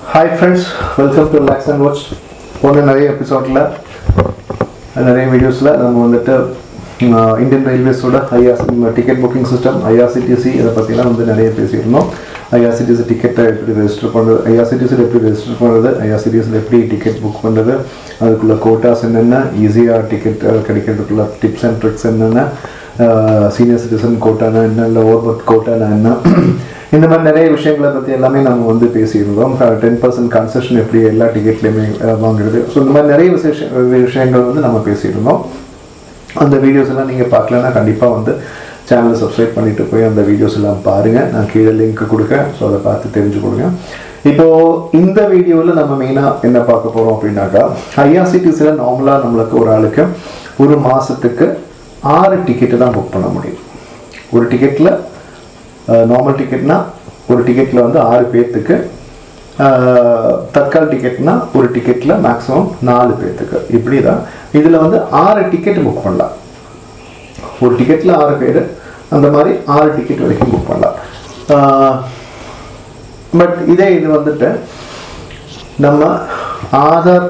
Hi friends, welcome to Relax and Watch. போன நிறைய எபிசோடில் நிறைய வீடியோஸில் நம்ம வந்துட்டு இந்தியன் ரயில்வேஸோட டிக்கெட் புக்கிங் சிஸ்டம் ஐஆர்சிடிசி இதை பற்றிலாம் வந்து நிறைய பேசியிருந்தோம். ஐஆர்சிடிசி டிக்கெட்டை எப்படி ரெஜிஸ்டர் பண்ணுறது, ஐஆர்சிடிசியில் எப்படி ரெஜிஸ்டர் பண்ணுறது, ஐஆர்சிடிசியில் எப்படி டிக்கெட் புக் பண்ணுறது, அதுக்குள்ள கோட்டாஸ் என்னென்ன, ஈஸியாக டிக்கெட் கிடைக்கிறதுக்குள்ள டிப்ஸ் அண்ட் ட்ரிக்ஸ் என்னென்ன, சீனியர் சிட்டிசன் கோட்டானா என்ன, இல்லை ஓவர்பர்த் கோட்டானா என்ன, இந்த மாதிரி நிறைய விஷயங்களை பற்றி எல்லாமே நம்ம வந்து பேசியிருந்தோம். 10% கன்செஷன் எப்படி எல்லா டிக்கெட்லேயுமே வாங்குறது, ஸோ இந்த மாதிரி நிறைய விஷயங்கள் வந்து நம்ம பேசியிருந்தோம். அந்த வீடியோஸ் எல்லாம் நீங்கள் பார்க்கலன்னா கண்டிப்பாக வந்து சேனலை சப்ஸ்கிரைப் பண்ணிவிட்டு போய் அந்த வீடியோஸ் எல்லாம் பாருங்கள். நான் கீழே லிங்க் கொடுக்கேன், ஸோ அதை பார்த்து தெரிஞ்சு கொடுங்க. இப்போது இந்த வீடியோவில் நம்ம மெயினாக என்ன பார்க்க போகிறோம் அப்படின்னாக்கா, ஐஆர்சிடிசியில் நார்மலாக நம்மளுக்கு ஒரு ஆளுக்கு ஒரு மாதத்துக்கு 6 டிக்கெட்டு தான் புக் பண்ண முடியும். ஒரு டிக்கெட்டில் நார்மல் டிக்கெட்னா ஒரு டிக்கெட்டில் வந்து 6 பேர்த்துக்கு, தற்கால் டிக்கெட்னா ஒரு டிக்கெட்டில் மேக்ஸிமம் 4 பேர்த்துக்கு, இப்படி தான். இதில் வந்து 6 டிக்கெட் புக் பண்ணலாம். ஒரு டிக்கெட்டில் 6 பேர், அந்த மாதிரி 6 டிக்கெட் வரைக்கும் புக் பண்ணலாம். பட் இது வந்துட்டு நம்ம ஆதார்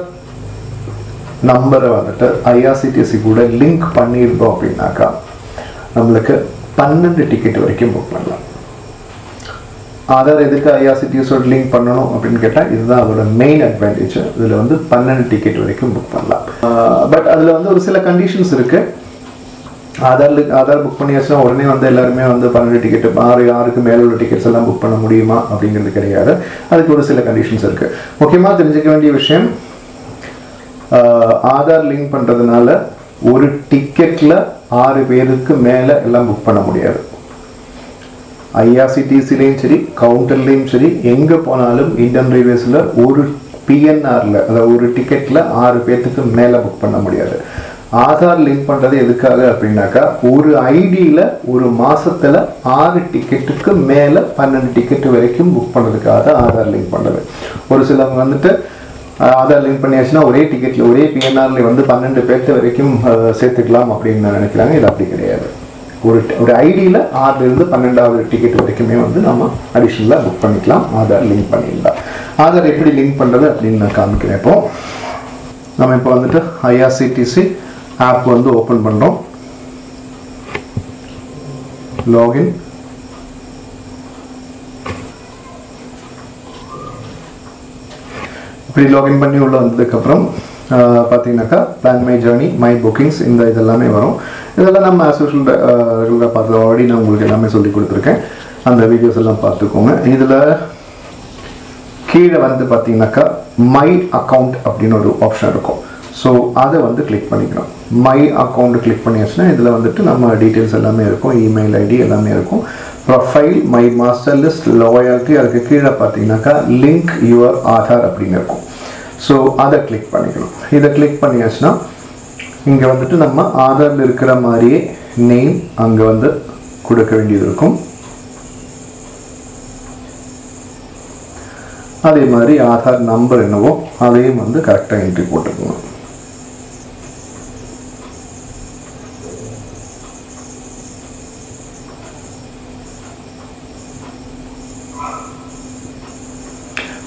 நம்பரை வந்துட்டு ஐஆர்சிடிசி கூட லிங்க் பண்ணியிருந்தோம் அப்படின்னாக்கா நம்மளுக்கு 12 டிக்கெட் வரைக்கும் புக் பண்ணலாம். ஆதார் எதுக்கு ஐஆர்சிடிசியோட லிங்க் பண்ணணும் அப்படின்னு கேட்டால் இதுதான் அதோட மெயின் அட்வான்டேஜ். இதில் வந்து 12 டிக்கெட் வரைக்கும் புக் பண்ணலாம். பட் அதில் வந்து ஒரு சில கண்டிஷன்ஸ் இருக்குது. ஆதார் புக் பண்ணியாச்சுன்னா உடனே வந்து எல்லாருமே வந்து 12 டிக்கெட்டு 6க்கு மேலே உள்ள டிக்கெட்ஸ் எல்லாம் புக் பண்ண முடியுமா அப்படிங்கிறது கிடையாது. அதுக்கு ஒரு சில கண்டிஷன்ஸ் இருக்குது. முக்கியமாக தெரிஞ்சுக்க வேண்டிய விஷயம், ஆதார் லிங்க் பண்ணுறதுனால ஒரு டிக்கெட்டில் 6 பேருக்கு மேலே எல்லாம் புக் பண்ண முடியாது. ஐஆர்சிடிசிலையும் சரி, கவுண்டர்லேயும் சரி, எங்கே போனாலும் இந்தியன் ரயில்வேஸில் ஒரு பிஎன்ஆரில், அதாவது ஒரு டிக்கெட்டில் 6 பேர்த்துக்கு மேலே புக் பண்ண முடியாது. ஆதார் லிங்க் பண்ணுறது எதுக்காக அப்படின்னாக்கா, ஒரு ஐடியில் ஒரு மாதத்தில் 6 டிக்கெட்டுக்கு மேலே 12 டிக்கெட்டு வரைக்கும் புக் பண்ணுறதுக்காக ஆதார் லிங்க் பண்ணுறது. ஒரு சிலவங்க வந்துட்டு ஆதார் லிங்க் பண்ணியாச்சுன்னா ஒரே டிக்கெட்டில் ஒரே பிஎன்ஆரில் வந்து 12 பேர்த்து வரைக்கும் சேர்த்துக்கலாம் அப்படின்னு நினைக்கிறாங்க. இது அப்படி கிடையாது. ஒரு ஐடியில் 6லேருந்து 12வது டிக்கெட் வரைக்குமே வந்து நம்ம அடிஷ்னலாக புக் பண்ணிக்கலாம் ஆதார் லிங்க் பண்ணியிருந்தா. ஆதார் எப்படி லிங்க் பண்ணுறது அப்படின்னு நான் காமிக்கிறேன். நம்ம இப்போ வந்துட்டு ஐஆர்சிடிசி ஆப் வந்து ஓப்பன் பண்ணுறோம். லாகின், இப்படி லாகின் பண்ணி உள்ள வந்ததுக்கப்புறம் பார்த்தீங்கன்னாக்கா plan my journey, my bookings, இந்த இதெல்லாமே வரும். இதெல்லாம் நம்ம ஆஸ் யூஷுவல் ரெகுலராக பார்த்து ஆல்ரெடி நான் உங்களுக்கு எல்லாமே சொல்லி கொடுத்துருக்கேன். அந்த வீடியோஸ் எல்லாம் பார்த்துக்கோங்க. இதில் கீழே வந்து பார்த்தீங்கன்னாக்கா மை அக்கௌண்ட் அப்படின்னு ஒரு ஆப்ஷன் இருக்கும். ஸோ அதை வந்து கிளிக் பண்ணிக்கணும். மை அக்கௌண்ட் கிளிக் பண்ணியாச்சுன்னா இதில் வந்துட்டு நம்ம டீட்டெயில்ஸ் எல்லாமே இருக்கும். இமெயில் ஐடி எல்லாமே இருக்கும். Profile, my master list, loyalty, அதுக்கு கீழே பார்த்தீங்கன்னாக்கா லிங்க் யுவர் ஆதார் அப்படின்னு இருக்கும். ஸோ அதை கிளிக் பண்ணிக்கணும். இதை கிளிக் பண்ணியாச்சுன்னா இங்கே வந்துட்டு நம்ம ஆதாரில் இருக்கிற மாதிரியே நேம் அங்கே வந்து கொடுக்க வேண்டியது இருக்கும். அதே மாதிரி ஆதார் நம்பர் என்னவோ அதையும் வந்து கரெக்டாக என்ட்ரி போட்டுக்கணும்.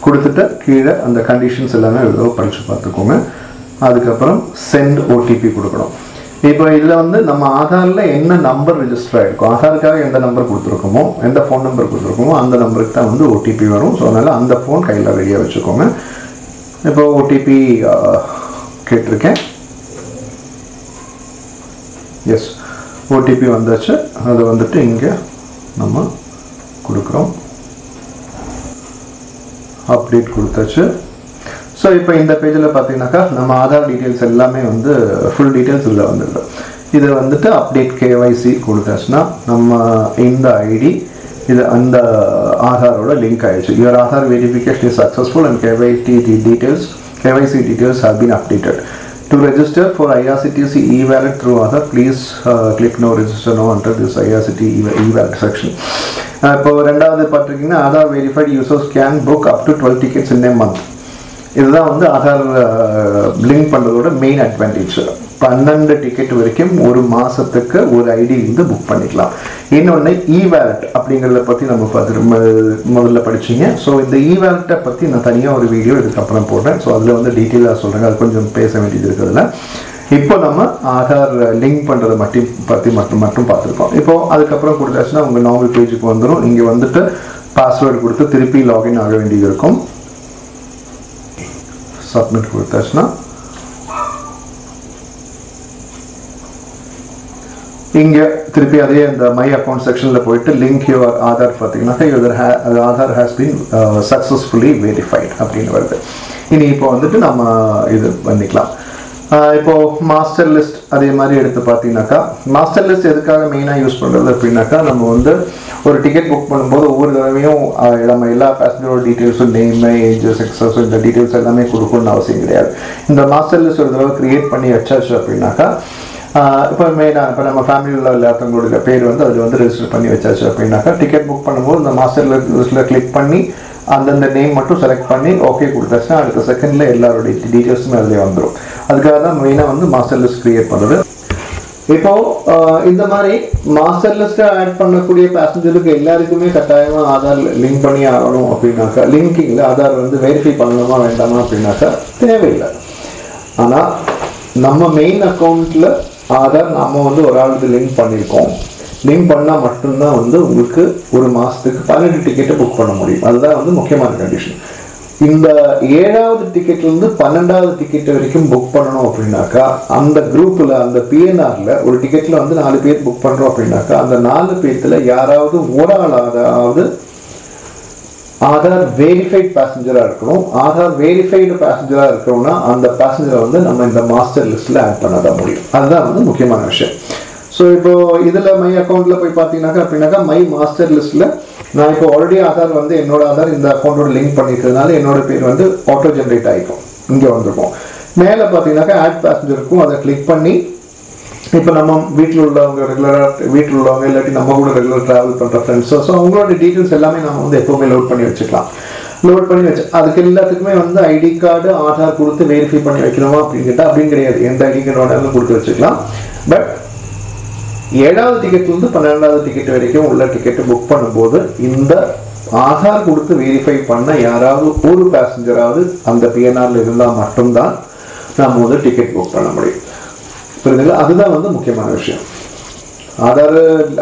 கொடுத்துட்டு கீழே அந்த கண்டிஷன்ஸ் எல்லாமே ஏதோ படித்து பார்த்துக்கோங்க. அதுக்கப்புறம் சென்ட் ஓடிபி கொடுக்கணும். இப்போ இதில் வந்து நம்ம ஆதாரில் என்ன நம்பர் ரெஜிஸ்டர் ஆகிருக்கும், ஆதாருக்காக எந்த நம்பர் கொடுத்துருக்கோமோ, எந்த ஃபோன் நம்பர் கொடுத்துருக்கோமோ அந்த நம்பருக்கு தான் வந்து ஓடிபி வரும். ஸோ அதனால் அந்த ஃபோன் கையில் ரெடியாக வச்சுக்கோங்க. இப்போ ஓடிபி கேட்டிருக்கேன். எஸ், ஓடிபி வந்தாச்சு. அதை வந்துட்டு இங்கே நம்ம கொடுக்குறோம். அப்டேட் கொடுத்தாச்சு. ஸோ இப்போ இந்த பேஜில் பார்த்தீங்கன்னாக்கா நம்ம ஆதார் டீட்டெயில்ஸ் எல்லாமே வந்து ஃபுல் டீட்டெயில்ஸ் இதில் வந்துடுது. இதை வந்துட்டு அப்டேட் கேஒய்சி கொடுத்தாச்சுன்னா நம்ம இந்த ஐடி இது அந்த ஆதாரோட லிங்க் ஆயிடுச்சு. Your Aadhaar verification is successful and KYC details have been updated. To register for IRCTC e-wallet through Aadhaar please click on register now under this IRCTC e-wallet section. இப்போ ரெண்டாவது பார்த்துருக்கீங்கன்னா Aadhaar verified users can book up to 12 tickets in a month. இதுதான் வந்து Aadhaar link பண்ணுறதோட main advantage. 12 ticket வரைக்கும் ஒரு மாசத்துக்கு ஒரு ஐடி இருந்து புக் பண்ணிக்கலாம். இன்னொன்று இ-வாலெட் அப்படிங்கிறத பற்றி நம்ம முதல்ல படிச்சிங்க. ஸோ இந்த இ-வாலெட்டை பற்றி நான் தனியாக ஒரு வீடியோ இதுக்கப்புறம் போடுறேன். ஸோ அதில் வந்து டீட்டெயிலாக சொல்கிறேன், அது கொஞ்சம் பேச வேண்டியது இருக்கிறதுல. இப்போ நம்ம ஆதார் லிங்க் பண்ணுறதை மட்டும் பார்த்துருக்கோம். இப்போ அதுக்கப்புறம் கொடுத்தாச்சுன்னா உங்கள் நார்மல் பேஜுக்கு வந்துடும். இங்கே வந்துட்டு பாஸ்வேர்டு கொடுத்து திருப்பி லாகின் ஆக வேண்டியது இருக்கும். சப்மிட் கொடுத்தாச்சுன்னா இங்கே திருப்பி அதே இந்த மை அக்கௌண்ட் செக்ஷனில் போயிட்டு லிங்க் யுவர் ஆதார் பார்த்தீங்கன்னாக்கா your Aadhaar has been successfully verified அப்படின்னு வருது. இனி இப்போ வந்துட்டு நம்ம இது பண்ணிக்கலாம். இப்போது மாஸ்டர் லிஸ்ட் அதே மாதிரி எடுத்து பார்த்தீங்கன்னாக்கா மாஸ்டர் லிஸ்ட் எதுக்காக மெயினாக யூஸ் பண்ணுறது அப்படின்னாக்கா நம்ம வந்து ஒரு டிக்கெட் புக் பண்ணும்போது ஒவ்வொரு தடவையும் நம்ம எல்லா பேசஞ்சரோட டீட்டெயில்ஸும் நேமு ஏஜ் செக்ஸஸ் இந்த டீட்டெயில்ஸ் எல்லாமே கொடுக்கணும்னு அவசியம் கிடையாது. இந்த மாஸ்டர் லிஸ்ட் ஒரு தடவை க்ரியேட் பண்ணி வச்சாச்சு அப்படின்னாக்கா இப்போ மெயினாக இப்போ நம்ம ஃபேமிலியில் எல்லாத்தவங்களோட பேர் வந்து அதில் வந்து ரெஜிஸ்டர் பண்ணி வச்சாச்சு அப்படின்னாக்கா டிக்கெட் புக் பண்ணும்போது இந்த மாஸ்டர் லிஸ்ட்டில் கிளிக் பண்ணி அந்தந்த நேம் மட்டும் செலக்ட் பண்ணி ஓகே கொடுத்தாச்சுன்னா அடுத்த செகண்டில் எல்லாருடைய டீட்டெயில்ஸுமே அதிலே வந்துடும். அதுக்காக தான் மெயினாக வந்து மாஸ்டர் லிஸ்ட் க்ரியேட் பண்ணுறது. இப்போது இந்த மாதிரி மாஸ்டர் லிஸ்ட்டை ஆட் பண்ணக்கூடிய பேசஞ்சருக்கு எல்லாருக்குமே கட்டாயமாக ஆதார் லிங்க் பண்ணி ஆகணும் அப்படின்னாக்கா லிங்கிங்கில் ஆதார் வந்து வெரிஃபை பண்ணணுமா வேண்டாமா அப்படின்னாக்கா தேவையில்லை. ஆனால் நம்ம மெயின் அக்கௌண்ட்டில் ஆதார் நம்ம வந்து ஒரு ஆளுக்கு லிங்க் பண்ணியிருக்கோம். லிங்க் பண்ணால் மட்டும்தான் வந்து உங்களுக்கு ஒரு மாதத்துக்கு 12 டிக்கெட்டை புக் பண்ண முடியும். அதுதான் வந்து முக்கியமான கண்டிஷன். இந்த 7வது டிக்கெட்லேருந்து 12வது டிக்கெட் வரைக்கும் புக் பண்ணணும் அப்படின்னாக்கா அந்த குரூப்பில் அந்த பிஎன்ஆரில் ஒரு டிக்கெட்டில் வந்து 4 பேர் புக் பண்ணுறோம் அப்படின்னாக்கா அந்த 4 பேர்த்தில் யாராவது ஒரு ஆளாவது ஆதார் வெரிஃபைட் பேசஞ்சராக இருக்கணும். ஆதார் வெரிஃபைடு பேசஞ்சராக இருக்கணும்னா அந்த பேசஞ்சரை வந்து நம்ம இந்த மாஸ்டர் லிஸ்ட்டில் ஆட் பண்ண தான் முடியும். அதுதான் வந்து முக்கியமான விஷயம். ஸோ இப்போது இதில் மை அக்கௌண்ட்டில் போய் பார்த்தீங்கன்னாக்கா அப்படின்னாக்கா மை மாஸ்டர் லிஸ்ட்டில் நான் இப்போ ஆல்ரெடி ஆதார் வந்து என்னோட ஆதார் இந்த அக்கௌண்ட்டோட லிங்க் பண்ணிக்கிறதுனால என்னோட பேர் வந்து ஆட்டோ ஜென்ரேட் ஆகிக்கும். இங்கே வந்திருக்கும். மேலே பார்த்தீங்கன்னாக்கா ஆட் பேசஞ்சருக்கும் அதை கிளிக் பண்ணி இப்போ நம்ம வீட்டில் உள்ளவங்க வீட்டில் உள்ளவங்க இல்லாட்டி நம்ம கூட ரெகுலர் ட்ராவல் பண்ணுற ஃப்ரெண்ட்ஸோ ஸோ அவங்களோட டீட்டெயில்ஸ் எல்லாமே நம்ம வந்து எப்போவுமே லோட் பண்ணி வச்சுக்கலாம். லோட் பண்ணி வச்சு அதுக்கு எல்லாத்துக்குமே வந்து ஐடி கார்டு ஆதார் கொடுத்து வெரிஃபை பண்ணி வைக்கணுமா அப்படின்னு கேட்டால் அப்படின்னு கிடையாது. எந்த ஐடி கார்டு வேணாலும் கொடுத்து வச்சுக்கலாம். பட் 7வது டிக்கெட்லேருந்து 12வது டிக்கெட் வரைக்கும் உள்ள டிக்கெட்டு புக் பண்ணும்போது இந்த ஆதார் கொடுத்து வெரிஃபை பண்ண யாராவது ஒரு பேசஞ்சராவது அந்த பிஎன்ஆரில் இருந்தால் மட்டும்தான் நம்ம வந்து டிக்கெட் புக் பண்ண முடியும். புரியுதுங்களா? அதுதான் வந்து முக்கியமான விஷயம். ஆதார்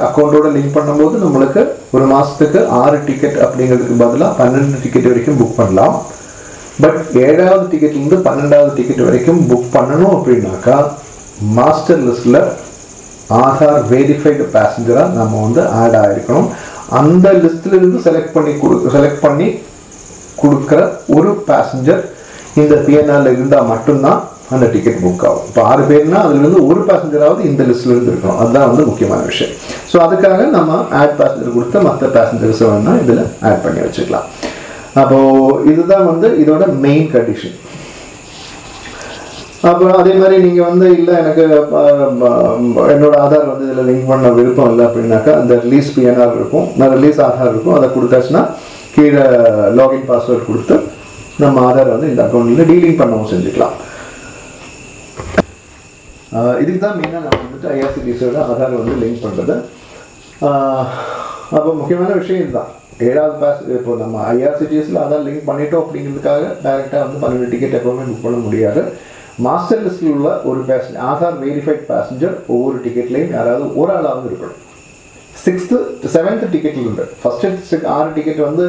அக்கௌண்ட்டோட லிங்க் பண்ணும்போது நம்மளுக்கு ஒரு மாதத்துக்கு 6 டிக்கெட் அப்படிங்கிறதுக்கு பதிலாக 12 டிக்கெட் வரைக்கும் புக் பண்ணலாம். பட் 7வது டிக்கெட்லேருந்து 12வது டிக்கெட் வரைக்கும் புக் பண்ணணும் அப்படின்னாக்கா மாஸ்டர் லிஸ்ட்டில் ஆதார் வெரிஃபைடு பேசஞ்சராக நம்ம வந்து ஆட் ஆகிருக்கணும். அந்த லிஸ்ட்டிலிருந்து செலக்ட் பண்ணி கொடுக்குற ஒரு பேசஞ்சர் இந்த பிஎன்ஆரில் இருந்தால் மட்டும்தான் அந்த டிக்கெட் புக் ஆகும். இப்போ 6 பேர்னா அதுலேருந்து ஒரு பேசஞ்சராவது இந்த லிஸ்ட்லேருந்து இருக்கணும். அதுதான் வந்து முக்கியமான விஷயம். ஸோ அதுக்காக நம்ம ஆட் பேசஞ்சர் கொடுத்து மற்ற பேசஞ்சர்ஸை வேணால் இதில் ஆட் பண்ணி வச்சுக்கலாம். அப்போது இதுதான் வந்து இதோட மெயின் கண்டிஷன். அப்புறம் அதே மாதிரி நீங்கள் வந்து இல்லை எனக்கு என்னோட ஆதார் வந்து இதில் லிங்க் பண்ண விருப்பம் இல்லை அப்படின்னாக்கா அந்த ரிலீஸ் பிஎன்ஆர் இருக்கும், நான் ரிலீஸ் ஆதார் இருக்கும், அதை கொடுத்தாச்சுன்னா கீழே லாகின் பாஸ்வேர்ட் கொடுத்து நம்ம ஆதார் வந்து இந்த அக்கௌண்ட்டில் டீலிங் பண்ணவும் செஞ்சுக்கலாம். இதுக்கு தான் மெயினாக நம்ம வந்துட்டு ஐஆர்சிடிசியோட ஆதார் வந்து லிங்க் பண்ணுறது. அப்போ முக்கியமான விஷயம் இதுதான். 7வது இப்போ நம்ம ஐஆர்சிடிஎஸில் ஆதார் லிங்க் பண்ணிட்டோம் அப்படிங்கிறதுக்காக டைரெக்டாக வந்து 12 டிக்கெட் எப்போவுமே புக் பண்ண முடியாது. மாஸ்டர் லிஸ்ட்டில் உள்ள ஒரு ஆதார் வெரிஃபைட் பேசஞ்சர் ஒவ்வொரு டிக்கெட்லேயும் யாராவது ஒரு ஆளாவது இருக்கணும். 7th டிக்கெட்டில் இருந்து ஃபஸ்ட்டு 6 டிக்கெட் வந்து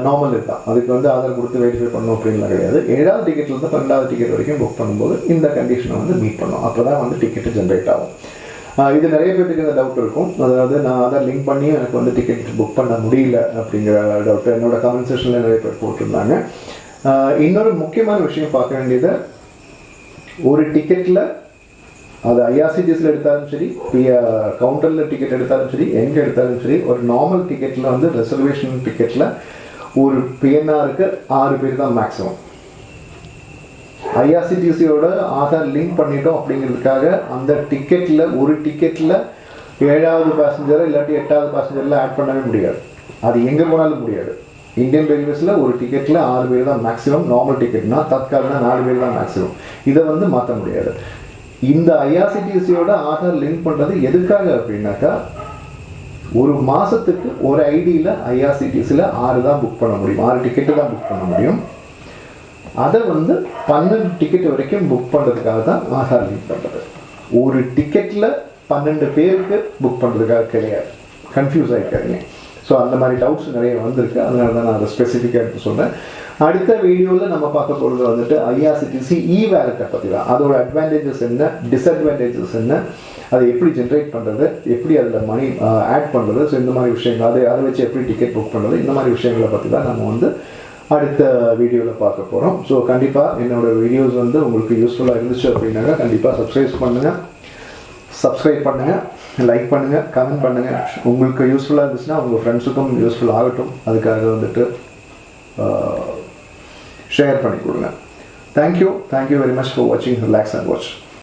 நார்மல் இருக்கான், அதுக்கு வந்து ஆதார் கொடுத்து வெரிஃபை பண்ணணும் அப்படின்லாம் கிடையாது. 7வது டிக்கெட்லேருந்து 12வது டிக்கெட் வரைக்கும் புக் பண்ணும்போது இந்த கண்டிஷனை வந்து மீட் பண்ணணும். அப்போ தான் வந்து டிக்கெட்டு ஜென்ரேட் ஆகும். இது நிறைய பேருக்கு இந்த டவுட் இருக்கும். அதாவது நான் ஆதார் லிங்க் பண்ணியும் எனக்கு வந்து டிக்கெட் புக் பண்ண முடியல அப்படிங்கிற டவுட் என்னோட கமெண்ட் செக்ஷனில் நிறைய பேர் போட்டிருந்தாங்க. இன்னொரு முக்கியமான விஷயம் பார்க்க வேண்டியது, ஒரு டிக்கெட்டில் அது ஐஆர்சிடிஎஸில் எடுத்தாலும் சரி கவுண்டரில் டிக்கெட் எடுத்தாலும் சரி எங்கே எடுத்தாலும் சரி ஒரு நார்மல் டிக்கெட்டில் வந்து ரிசர்வேஷன் டிக்கெட்டில் ஒரு பிஎன்ஆருக்கு 6 பேர் தான் மேக்ஸிமம். ஐஆர்சிடிசியோட ஆதார் லிங்க் பண்ணிட்டோம் அப்படிங்கிறதுக்காக அந்த டிக்கெட்டில் ஒரு டிக்கெட்டில் 7வது பேசஞ்சரை இல்லாட்டி 8வது பேசஞ்சரில் ஆட் பண்ணவே முடியாது. அது எங்கே போனாலும் முடியாது. இந்தியன் ரயில்வேஸில் ஒரு டிக்கெட்டில் 6 பேர் தான் மேக்ஸிமம். நார்மல் டிக்கெட்னா தற்காலிகனா 4 பேர் தான் மேக்ஸிமம். இதை வந்து மாற்ற முடியாது. இந்த ஐஆர்சிடிசியோட ஆதார் லிங்க் பண்ணுறது எதுக்காக அப்படின்னாக்கா, ஒரு மாதத்துக்கு ஒரு ஐடியில் ஐஆர்சிடிசியில் 6 தான் புக் பண்ண முடியும், 6 டிக்கெட்டு தான் புக் பண்ண முடியும். அதை 12 டிக்கெட் வரைக்கும் புக் பண்ணுறதுக்காக தான் ஆதார் லிங்க் பண்ணுறது. ஒரு டிக்கெட்டில் 12 பேருக்கு புக் பண்ணுறதுக்காக கிடையாது. கன்ஃபியூஸ் ஆகிக்காதீங்க. ஸோ அந்த மாதிரி டவுட்ஸ் நிறைய வந்திருக்கு, அதனால தான் நான் அதை ஸ்பெசிஃபிக்காக எடுத்து சொல்கிறேன். அடுத்த வீடியோவில் நம்ம பார்க்க போகிறது ஐஆர்சிடிசி இ-வேலெட்டை பற்றி தான். அதோட அட்வான்டேஜஸ் என்ன, டிஸ்அட்வான்டேஜஸ் என்ன, அதை எப்படி ஜென்ரேட் பண்ணுறது, எப்படி அதில் மணி ஆட் பண்ணுறது, ஸோ இந்த மாதிரி விஷயங்கள், அதை வச்சு எப்படி டிக்கெட் புக் பண்ணுறது, இந்த மாதிரி விஷயங்களை பற்றி தான் நம்ம அடுத்த வீடியோவில் பார்க்க போகிறோம். ஸோ கண்டிப்பாக என்னோடய வீடியோஸ் உங்களுக்கு யூஸ்ஃபுல்லாக இருந்துச்சு அப்படின்னாக்கா கண்டிப்பாக சப்ஸ்கிரைப் பண்ணுங்கள், லைக் பண்ணுங்கள், கமெண்ட் பண்ணுங்கள். உங்களுக்கு யூஸ்ஃபுல்லாக இருந்துச்சுன்னா உங்கள் ஃப்ரெண்ட்ஸுக்கும் யூஸ்ஃபுல் ஆகட்டும், அதுக்காக ஷேர் பண்ணி கொடுங்க. தேங்க்யூ வெரி மச் ஃபார் வாட்சிங் ரிலாக்ஸ் அண்ட் வாட்ச்.